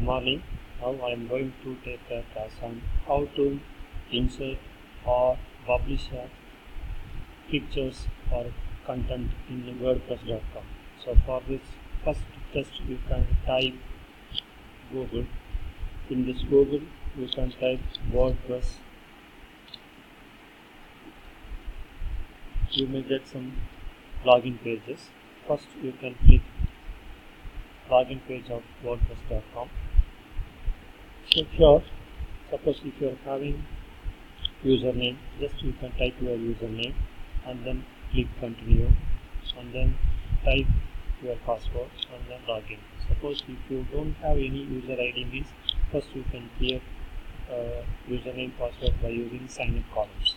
morning. Now I am going to take a class on how to insert or publish pictures or content in Wordpress.com. So for this first test you can type Google. In this Google you can type Wordpress. You may get some login pages. First you can click login page of Wordpress.com. So here, suppose if you are having username, just you can type your username and then click continue and then type your password and then login. Suppose if you don't have any user ID means first you can create username password by using sign up columns.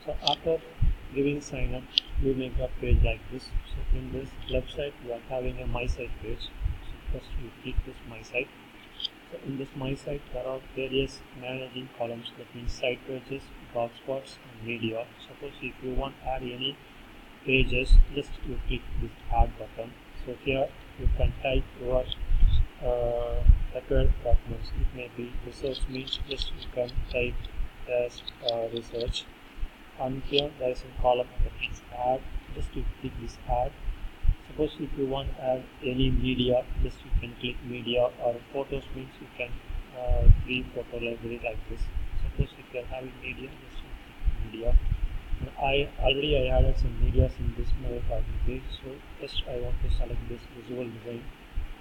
So after giving sign up, you make a page like this. So in this left side you are having a my site page. So first you click this my site. So in this my site there are various managing columns, that means site pages, blog spots and media. Suppose if you want to add any pages, just you click this add button. So here you can type your required documents. It may be research means just you can type as research. And here there is a column that is add, just you click this add. Suppose if you want to add any media, just you can click media, or photos means you can create photo library like this. Suppose if you are having media, just you click media. And I added some media in this my login page, so first I want to select this visual design,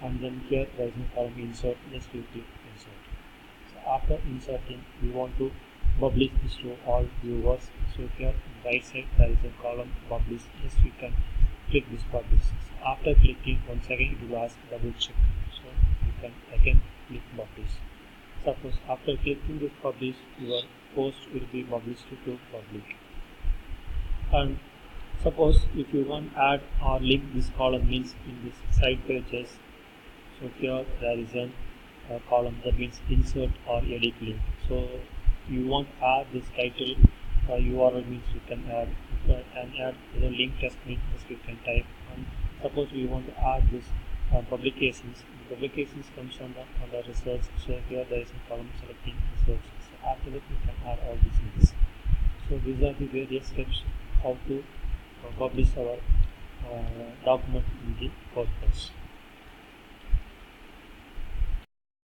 and then here there is a column insert, just you click insert. So after inserting, we want to publish this to all viewers. So here on the right side there is a column publish, just you can click this publish. So after clicking, once again it will ask double check, so you can again click publish. Suppose after clicking this publish, your post will be published to public. And suppose if you want to add or link this column means in this site pages, so here there is a column that means insert or edit link. So you want to add this title URL means you can add, and add the link test means you can type. And suppose we want to add this publications. The publications comes under research. So here there is a column selecting research. So after that you can add all these links. So these are the various steps how to publish our document in the WordPress.